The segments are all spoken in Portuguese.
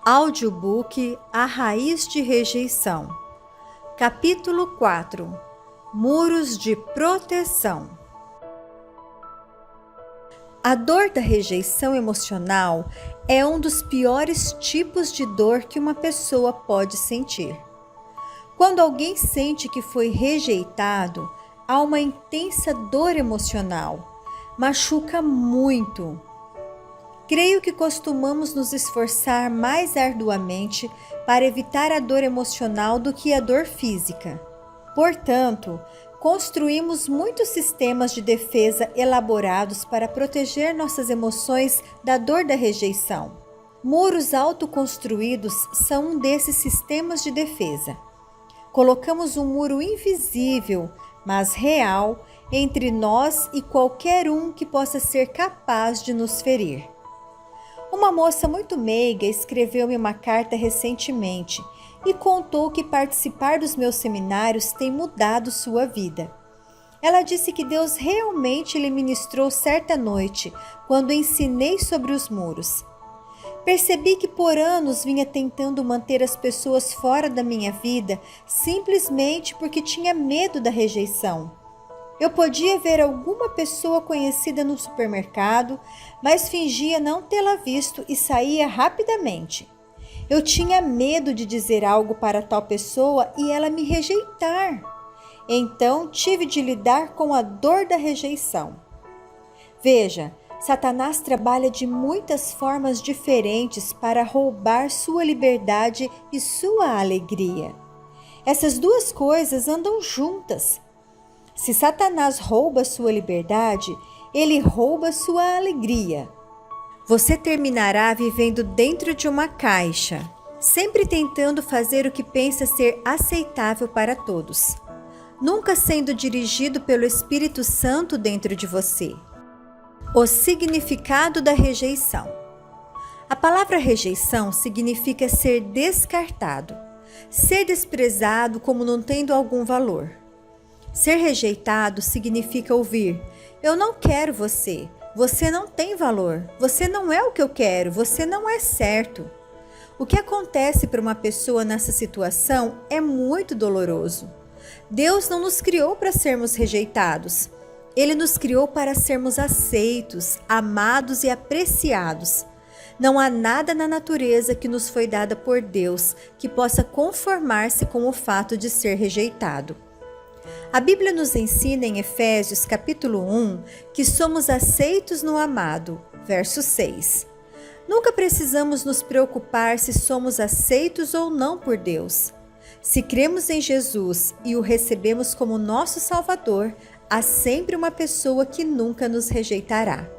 Audiobook A Raiz de Rejeição. Capítulo 4. Muros de proteção. A dor da rejeição emocional é um dos piores tipos de dor que uma pessoa pode sentir. Quando alguém sente que foi rejeitado, há uma intensa dor emocional. Machuca muito. Creio que costumamos nos esforçar mais arduamente para evitar a dor emocional do que a dor física. Portanto, construímos muitos sistemas de defesa elaborados para proteger nossas emoções da dor da rejeição. Muros autoconstruídos são um desses sistemas de defesa. Colocamos um muro invisível, mas real, entre nós e qualquer um que possa ser capaz de nos ferir. Uma moça muito meiga escreveu-me uma carta recentemente e contou que participar dos meus seminários tem mudado sua vida. Ela disse que Deus realmente lhe ministrou certa noite, quando ensinei sobre os muros. Percebi que por anos vinha tentando manter as pessoas fora da minha vida simplesmente porque tinha medo da rejeição. Eu podia ver alguma pessoa conhecida no supermercado, mas fingia não tê-la visto e saía rapidamente. Eu tinha medo de dizer algo para tal pessoa e ela me rejeitar. Então tive de lidar com a dor da rejeição. Veja, Satanás trabalha de muitas formas diferentes para roubar sua liberdade e sua alegria. Essas duas coisas andam juntas. Se Satanás rouba sua liberdade, ele rouba sua alegria. Você terminará vivendo dentro de uma caixa, sempre tentando fazer o que pensa ser aceitável para todos, nunca sendo dirigido pelo Espírito Santo dentro de você. O significado da rejeição. A palavra rejeição significa ser descartado, ser desprezado como não tendo algum valor. Ser rejeitado significa ouvir: eu não quero você, você não tem valor, você não é o que eu quero, você não é certo. O que acontece para uma pessoa nessa situação é muito doloroso. Deus não nos criou para sermos rejeitados. Ele nos criou para sermos aceitos, amados e apreciados. Não há nada na natureza que nos foi dada por Deus que possa conformar-se com o fato de ser rejeitado. A Bíblia nos ensina em Efésios capítulo 1 que somos aceitos no amado, verso 6. Nunca precisamos nos preocupar se somos aceitos ou não por Deus. Se cremos em Jesus e o recebemos como nosso Salvador, há sempre uma pessoa que nunca nos rejeitará.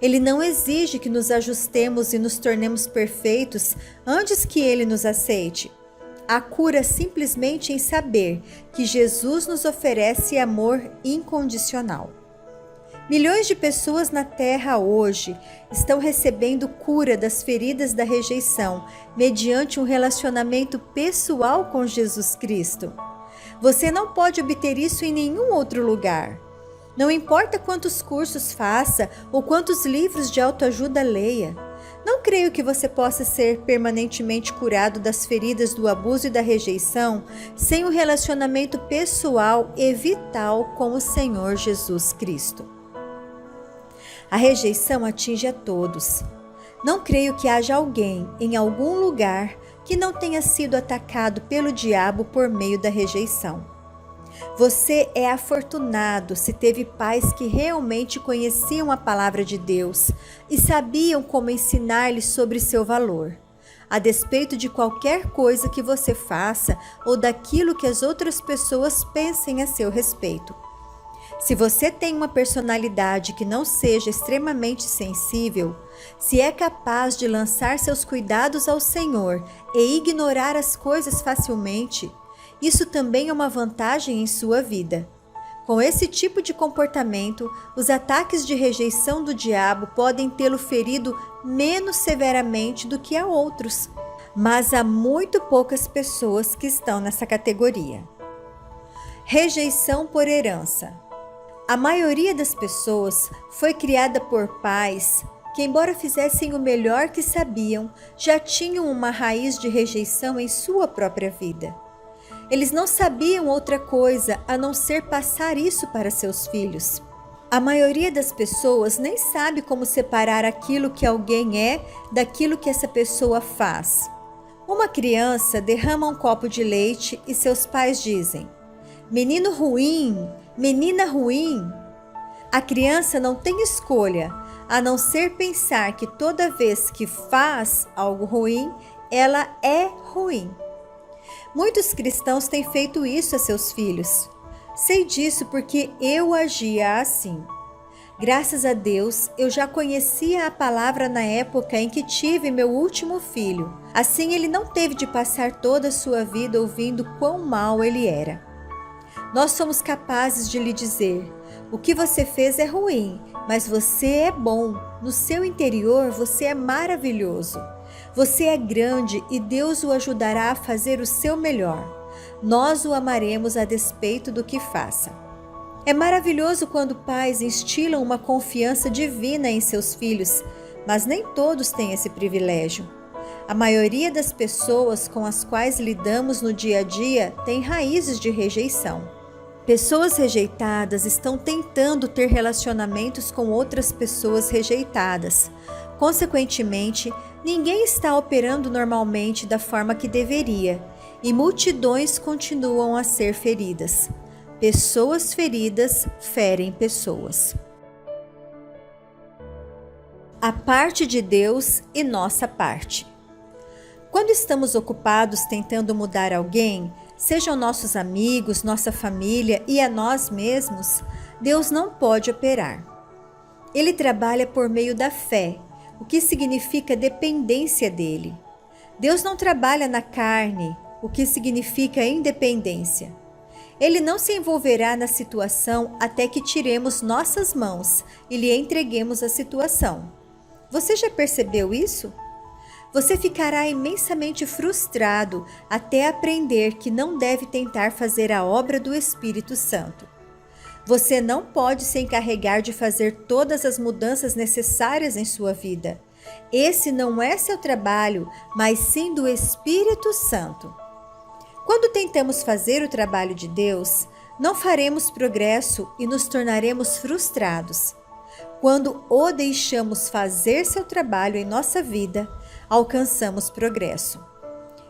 Ele não exige que nos ajustemos e nos tornemos perfeitos antes que Ele nos aceite. A cura simplesmente em saber que Jesus nos oferece amor incondicional. Milhões de pessoas na Terra hoje estão recebendo cura das feridas da rejeição mediante um relacionamento pessoal com Jesus Cristo. Você não pode obter isso em nenhum outro lugar. Não importa quantos cursos faça ou quantos livros de autoajuda leia. Não creio que você possa ser permanentemente curado das feridas do abuso e da rejeição sem um relacionamento pessoal e vital com o Senhor Jesus Cristo. A rejeição atinge a todos. Não creio que haja alguém em algum lugar que não tenha sido atacado pelo diabo por meio da rejeição. Você é afortunado se teve pais que realmente conheciam a palavra de Deus e sabiam como ensinar-lhe sobre seu valor, a despeito de qualquer coisa que você faça ou daquilo que as outras pessoas pensem a seu respeito. Se você tem uma personalidade que não seja extremamente sensível, se é capaz de lançar seus cuidados ao Senhor e ignorar as coisas facilmente, isso também é uma vantagem em sua vida. Com esse tipo de comportamento, os ataques de rejeição do diabo podem tê-lo ferido menos severamente do que a outros, mas há muito poucas pessoas que estão nessa categoria. Rejeição por herança. A maioria das pessoas foi criada por pais que, embora fizessem o melhor que sabiam, já tinham uma raiz de rejeição em sua própria vida. Eles não sabiam outra coisa a não ser passar isso para seus filhos. A maioria das pessoas nem sabe como separar aquilo que alguém é daquilo que essa pessoa faz. Uma criança derrama um copo de leite e seus pais dizem: "Menino ruim, menina ruim." A criança não tem escolha, a não ser pensar que toda vez que faz algo ruim, ela é ruim. Muitos cristãos têm feito isso a seus filhos. Sei disso porque eu agia assim. Graças a Deus, eu já conhecia a palavra na época em que tive meu último filho. Assim, ele não teve de passar toda a sua vida ouvindo quão mal ele era. Nós somos capazes de lhe dizer: "O que você fez é ruim, mas você é bom. No seu interior, você é maravilhoso. Você é grande e Deus o ajudará a fazer o seu melhor. Nós o amaremos a despeito do que faça." É maravilhoso quando pais instilam uma confiança divina em seus filhos, mas nem todos têm esse privilégio. A maioria das pessoas com as quais lidamos no dia a dia tem raízes de rejeição. Pessoas rejeitadas estão tentando ter relacionamentos com outras pessoas rejeitadas. Consequentemente, ninguém está operando normalmente da forma que deveria, e multidões continuam a ser feridas. Pessoas feridas ferem pessoas. A parte de Deus e nossa parte. Quando estamos ocupados tentando mudar alguém, sejam nossos amigos, nossa família e a nós mesmos, Deus não pode operar. Ele trabalha por meio da fé, o que significa dependência dele. Deus não trabalha na carne, o que significa independência. Ele não se envolverá na situação até que tiremos nossas mãos e lhe entreguemos a situação. Você já percebeu isso? Você ficará imensamente frustrado até aprender que não deve tentar fazer a obra do Espírito Santo. Você não pode se encarregar de fazer todas as mudanças necessárias em sua vida. Esse não é seu trabalho, mas sim do Espírito Santo. Quando tentamos fazer o trabalho de Deus, não faremos progresso e nos tornaremos frustrados. Quando o deixamos fazer seu trabalho em nossa vida, alcançamos progresso.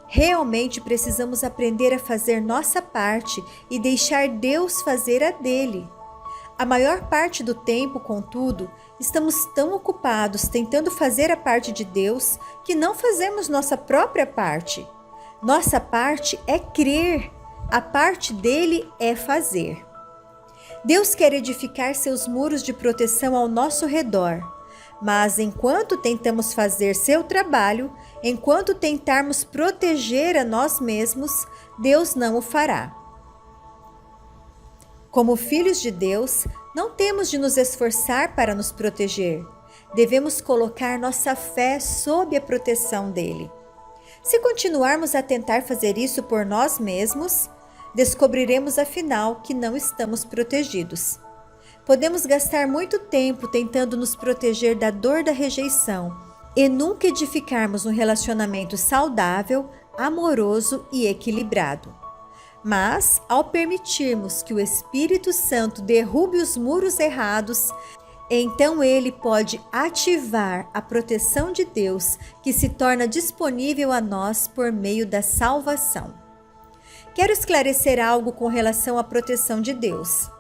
Realmente precisamos aprender a fazer nossa parte e deixar Deus fazer a dele. A maior parte do tempo, contudo, estamos tão ocupados tentando fazer a parte de Deus que não fazemos nossa própria parte. Nossa parte é crer, a parte dele é fazer. Deus quer edificar seus muros de proteção ao nosso redor, mas enquanto tentamos fazer seu trabalho, enquanto tentarmos proteger a nós mesmos, Deus não o fará. Como filhos de Deus, não temos de nos esforçar para nos proteger. Devemos colocar nossa fé sob a proteção dele. Se continuarmos a tentar fazer isso por nós mesmos, descobriremos afinal que não estamos protegidos. Podemos gastar muito tempo tentando nos proteger da dor da rejeição e nunca edificarmos um relacionamento saudável, amoroso e equilibrado. Mas, ao permitirmos que o Espírito Santo derrube os muros errados, então ele pode ativar a proteção de Deus que se torna disponível a nós por meio da salvação. Quero esclarecer algo com relação à proteção de Deus.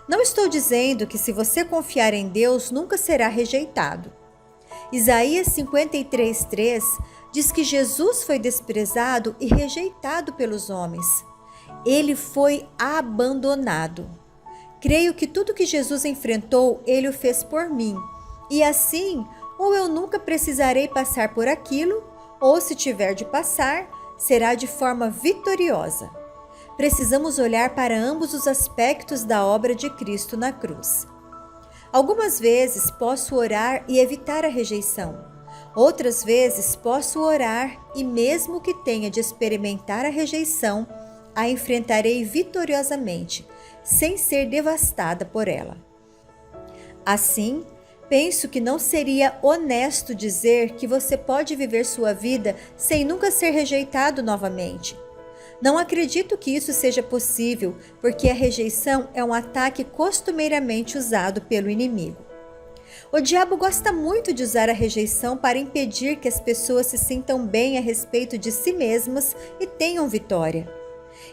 Não estou dizendo que se você confiar em Deus nunca será rejeitado. Isaías 53:3 diz que Jesus foi desprezado e rejeitado pelos homens. Ele foi abandonado. Creio que tudo que Jesus enfrentou, ele o fez por mim. E assim, ou eu nunca precisarei passar por aquilo, ou se tiver de passar, será de forma vitoriosa. Precisamos olhar para ambos os aspectos da obra de Cristo na cruz. Algumas vezes posso orar e evitar a rejeição. Outras vezes posso orar e, mesmo que tenha de experimentar a rejeição, a enfrentarei vitoriosamente, sem ser devastada por ela. Assim, Penso que não seria honesto dizer que você pode viver sua vida sem nunca ser rejeitado novamente. Não acredito que isso seja possível, porque a rejeição é um ataque costumeiramente usado pelo inimigo. O diabo gosta muito de usar a rejeição para impedir que as pessoas se sintam bem a respeito de si mesmas e tenham vitória.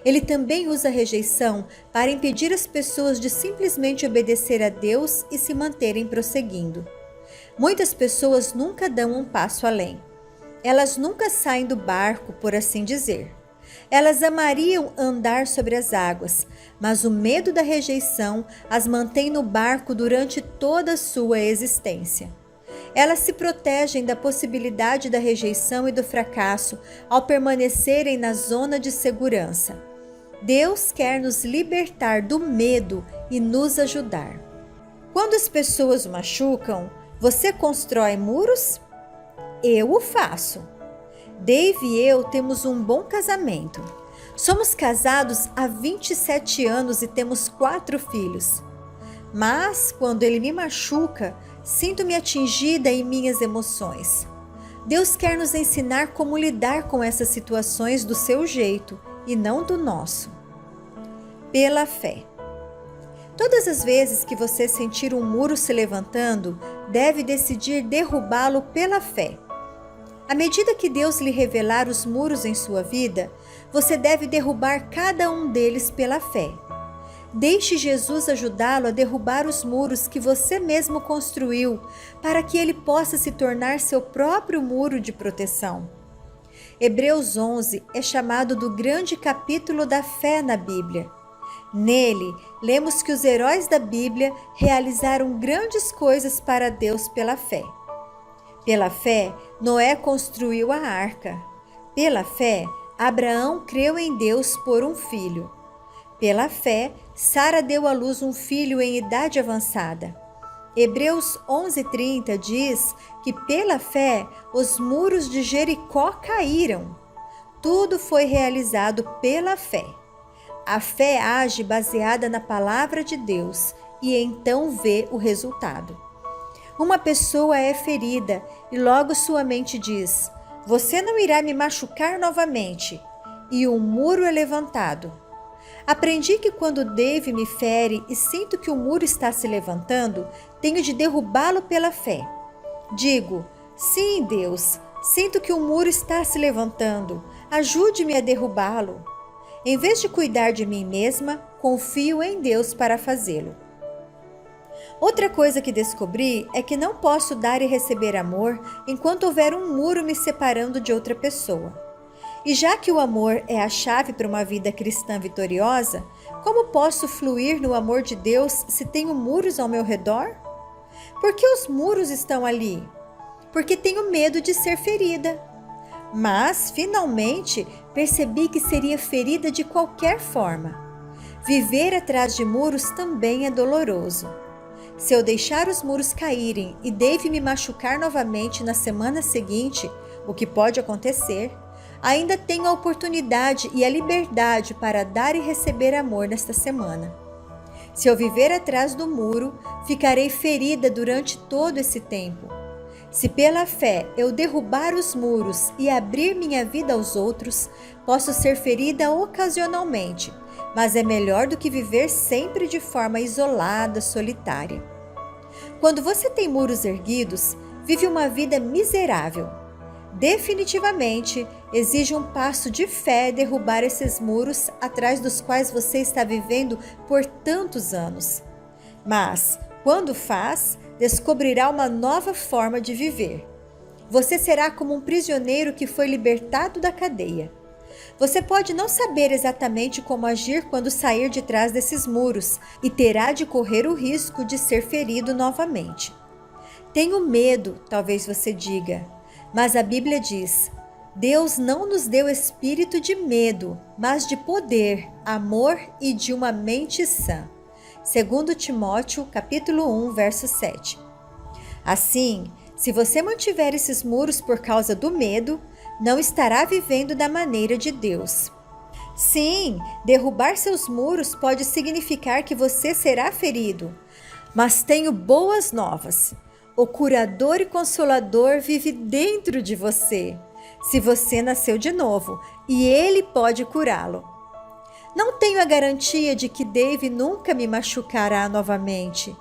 Ele também usa a rejeição para impedir as pessoas de simplesmente obedecer a Deus e se manterem prosseguindo. Muitas pessoas nunca dão um passo além. Elas nunca saem do barco, por assim dizer. Elas amariam andar sobre as águas, mas o medo da rejeição as mantém no barco durante toda a sua existência. Elas se protegem da possibilidade da rejeição e do fracasso ao permanecerem na zona de segurança. Deus quer nos libertar do medo e nos ajudar. Quando as pessoas o machucam, você constrói muros? Eu o faço. Dave e eu temos um bom casamento. Somos casados há 27 anos e temos 4 filhos. Mas, quando ele me machuca, sinto-me atingida em minhas emoções. Deus quer nos ensinar como lidar com essas situações do seu jeito e não do nosso. Pela fé. Todas as vezes que você sentir um muro se levantando, deve decidir derrubá-lo pela fé. À medida que Deus lhe revelar os muros em sua vida, você deve derrubar cada um deles pela fé. Deixe Jesus ajudá-lo a derrubar os muros que você mesmo construiu, para que ele possa se tornar seu próprio muro de proteção. Hebreus 11 é chamado do grande capítulo da fé na Bíblia. Nele, lemos que os heróis da Bíblia realizaram grandes coisas para Deus pela fé. Pela fé, Noé construiu a arca. Pela fé, Abraão creu em Deus por um filho. Pela fé, Sara deu à luz um filho em idade avançada. Hebreus 11:30 diz que pela fé os muros de Jericó caíram. Tudo foi realizado pela fé. A fé age baseada na palavra de Deus e então vê o resultado. Uma pessoa é ferida e logo sua mente diz: "Você não irá me machucar novamente", e um muro é levantado. Aprendi que quando Dave me fere e sinto que o muro está se levantando, tenho de derrubá-lo pela fé. Digo: "Sim, Deus, sinto que o muro está se levantando. Ajude-me a derrubá-lo." Em vez de cuidar de mim mesma, confio em Deus para fazê-lo. Outra coisa que descobri é que não posso dar e receber amor enquanto houver um muro me separando de outra pessoa. E já que o amor é a chave para uma vida cristã vitoriosa, como posso fluir no amor de Deus se tenho muros ao meu redor? Por que os muros estão ali? Porque tenho medo de ser ferida. Mas, finalmente, percebi que seria ferida de qualquer forma. Viver atrás de muros também é doloroso. Se eu deixar os muros caírem e Dave me machucar novamente na semana seguinte, o que pode acontecer, ainda tenho a oportunidade e a liberdade para dar e receber amor nesta semana. Se eu viver atrás do muro, ficarei ferida durante todo esse tempo. Se pela fé eu derrubar os muros e abrir minha vida aos outros, posso ser ferida ocasionalmente, mas é melhor do que viver sempre de forma isolada, solitária. Quando você tem muros erguidos, vive uma vida miserável. Definitivamente, exige um passo de fé derrubar esses muros atrás dos quais você está vivendo por tantos anos. Mas, quando faz, descobrirá uma nova forma de viver. Você será como um prisioneiro que foi libertado da cadeia. Você pode não saber exatamente como agir quando sair de trás desses muros e terá de correr o risco de ser ferido novamente. Tenho medo, talvez você diga, mas a Bíblia diz: Deus não nos deu espírito de medo, mas de poder, amor e de uma mente sã. 2 Timóteo, capítulo 1, verso 7. Assim, se você mantiver esses muros por causa do medo, não estará vivendo da maneira de Deus. Sim, derrubar seus muros pode significar que você será ferido, mas tenho boas novas. O curador e consolador vive dentro de você, se você nasceu de novo, e ele pode curá-lo. Não tenho a garantia de que Dave nunca me machucará novamente.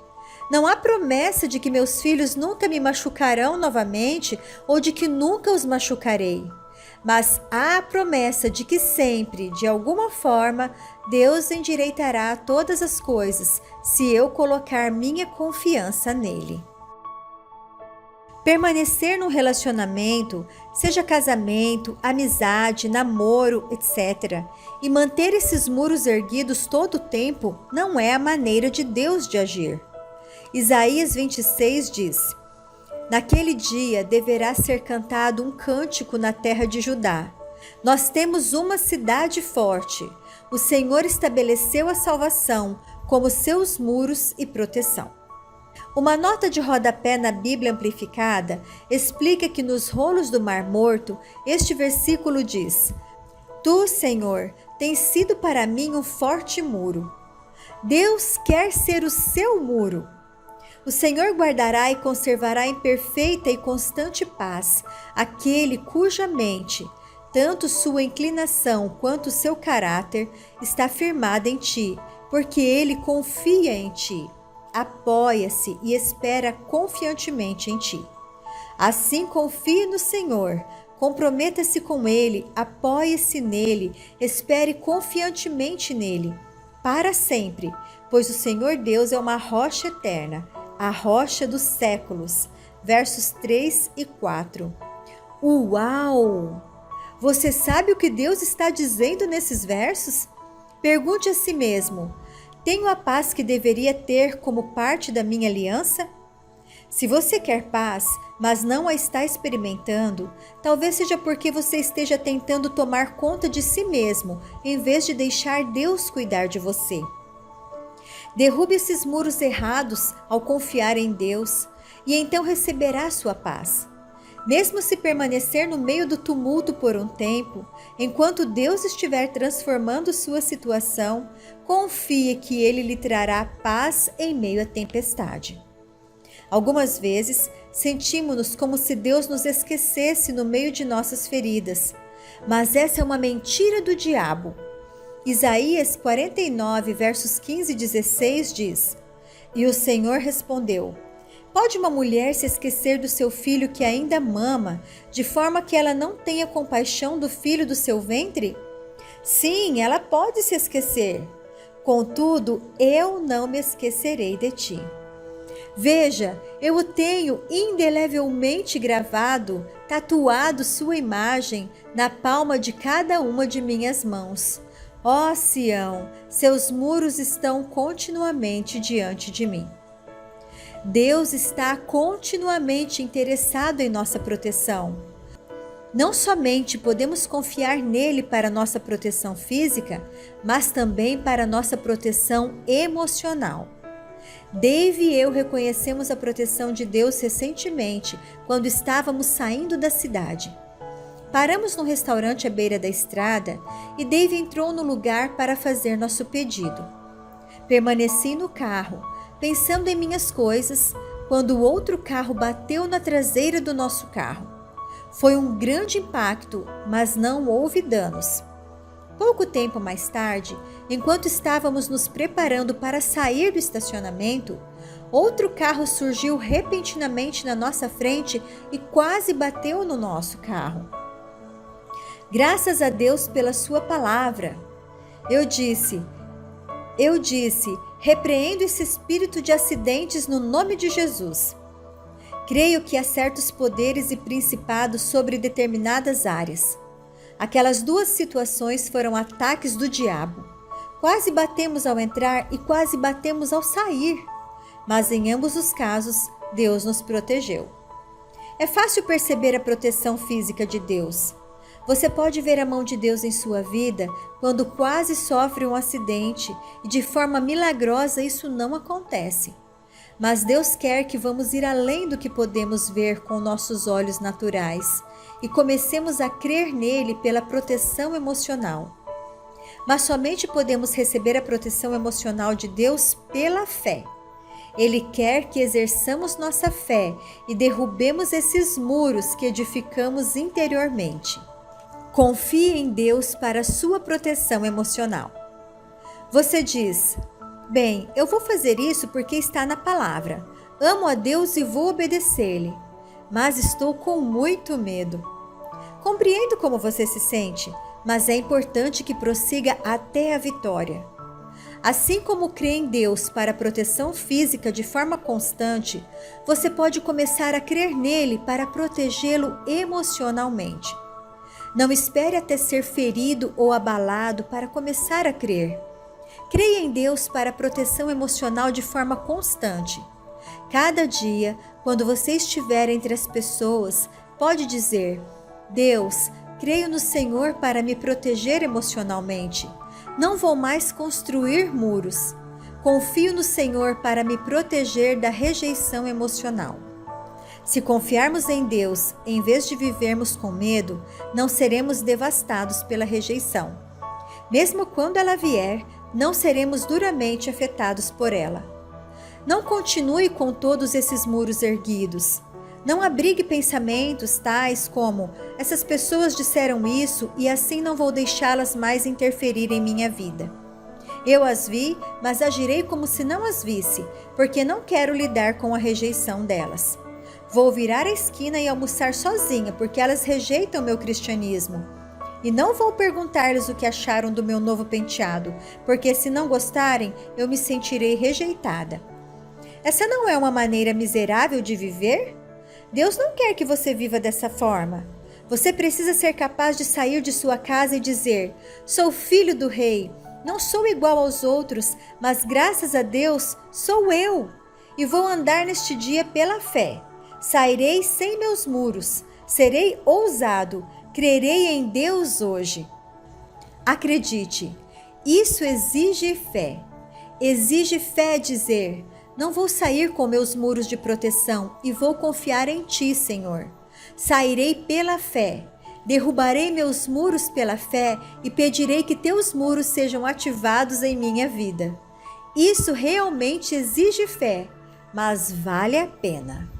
Não há promessa de que meus filhos nunca me machucarão novamente ou de que nunca os machucarei. Mas há a promessa de que sempre, de alguma forma, Deus endireitará todas as coisas se eu colocar minha confiança nele. Permanecer num relacionamento, seja casamento, amizade, namoro, etc., e manter esses muros erguidos todo o tempo não é a maneira de Deus de agir. Isaías 26 diz: Naquele dia deverá ser cantado um cântico na terra de Judá. Nós temos uma cidade forte. O Senhor estabeleceu a salvação como seus muros e proteção. Uma nota de rodapé na Bíblia Amplificada explica que nos rolos do Mar Morto, este versículo diz: Tu, Senhor, tens sido para mim um forte muro. Deus quer ser o seu muro. O Senhor guardará e conservará em perfeita e constante paz aquele cuja mente, tanto sua inclinação quanto seu caráter, está firmada em ti, porque ele confia em ti. Apoia-se e espera confiantemente em ti. Assim, confie no Senhor, comprometa-se com Ele, apoie-se nele, espere confiantemente nele, para sempre, pois o Senhor Deus é uma rocha eterna, a rocha dos séculos. Versos 3 e 4. Uau! Você sabe o que Deus está dizendo nesses versos? Pergunte a si mesmo: tenho a paz que deveria ter como parte da minha aliança? Se você quer paz, mas não a está experimentando, talvez seja porque você esteja tentando tomar conta de si mesmo, em vez de deixar Deus cuidar de você. Derrube esses muros errados ao confiar em Deus, e então receberá sua paz. Mesmo se permanecer no meio do tumulto por um tempo, enquanto Deus estiver transformando sua situação, confie que Ele lhe trará paz em meio à tempestade. Algumas vezes, sentimos-nos como se Deus nos esquecesse no meio de nossas feridas, mas essa é uma mentira do diabo. Isaías 49, versos 15 e 16 diz: E o Senhor respondeu: Pode uma mulher se esquecer do seu filho que ainda mama, de forma que ela não tenha compaixão do filho do seu ventre? Sim, ela pode se esquecer. Contudo, eu não me esquecerei de ti. Veja, eu o tenho indelevelmente gravado, tatuado sua imagem na palma de cada uma de minhas mãos. Ó Sião, seus muros estão continuamente diante de mim. Deus está continuamente interessado em nossa proteção. Não somente podemos confiar nele para nossa proteção física, mas também para nossa proteção emocional. Dave e eu reconhecemos a proteção de Deus recentemente, quando estávamos saindo da cidade. Paramos num restaurante à beira da estrada e Dave entrou no lugar para fazer nosso pedido. Permaneci no carro, pensando em minhas coisas, quando outro carro bateu na traseira do nosso carro. Foi um grande impacto, mas não houve danos. Pouco tempo mais tarde, enquanto estávamos nos preparando para sair do estacionamento, outro carro surgiu repentinamente na nossa frente e quase bateu no nosso carro. Graças a Deus pela sua palavra. Eu disse, repreendo esse espírito de acidentes no nome de Jesus. Creio que há certos poderes e principados sobre determinadas áreas. Aquelas duas situações foram ataques do diabo. Quase batemos ao entrar e quase batemos ao sair. Mas em ambos os casos, Deus nos protegeu. É fácil perceber a proteção física de Deus. Você pode ver a mão de Deus em sua vida quando quase sofre um acidente e de forma milagrosa isso não acontece. Mas Deus quer que vamos ir além do que podemos ver com nossos olhos naturais e comecemos a crer nele pela proteção emocional. Mas somente podemos receber a proteção emocional de Deus pela fé. Ele quer que exerçamos nossa fé e derrubemos esses muros que edificamos interiormente. Confie em Deus para sua proteção emocional. Você diz: bem, eu vou fazer isso porque está na palavra. Amo a Deus e vou obedecer-lhe, mas estou com muito medo. Compreendo como você se sente, mas é importante que prossiga até a vitória. Assim como crê em Deus para a proteção física de forma constante, você pode começar a crer nele para protegê-lo emocionalmente. Não espere até ser ferido ou abalado para começar a crer. Creia em Deus para a proteção emocional de forma constante. Cada dia, quando você estiver entre as pessoas, pode dizer: Deus, creio no Senhor para me proteger emocionalmente. Não vou mais construir muros. Confio no Senhor para me proteger da rejeição emocional. Se confiarmos em Deus, em vez de vivermos com medo, não seremos devastados pela rejeição. Mesmo quando ela vier, não seremos duramente afetados por ela. Não continue com todos esses muros erguidos. Não abrigue pensamentos tais como: essas pessoas disseram isso e assim não vou deixá-las mais interferir em minha vida. Eu as vi, mas agirei como se não as visse, porque não quero lidar com a rejeição delas. Vou virar a esquina e almoçar sozinha, porque elas rejeitam meu cristianismo. E não vou perguntar-lhes o que acharam do meu novo penteado, porque se não gostarem, eu me sentirei rejeitada. Essa não é uma maneira miserável de viver? Deus não quer que você viva dessa forma. Você precisa ser capaz de sair de sua casa e dizer: sou filho do rei, não sou igual aos outros, mas graças a Deus sou eu. E vou andar neste dia pela fé. Sairei sem meus muros, serei ousado, crerei em Deus hoje. Acredite, isso exige fé. Exige fé dizer: não vou sair com meus muros de proteção e vou confiar em Ti, Senhor. Sairei pela fé, derrubarei meus muros pela fé e pedirei que Teus muros sejam ativados em minha vida. Isso realmente exige fé, mas vale a pena.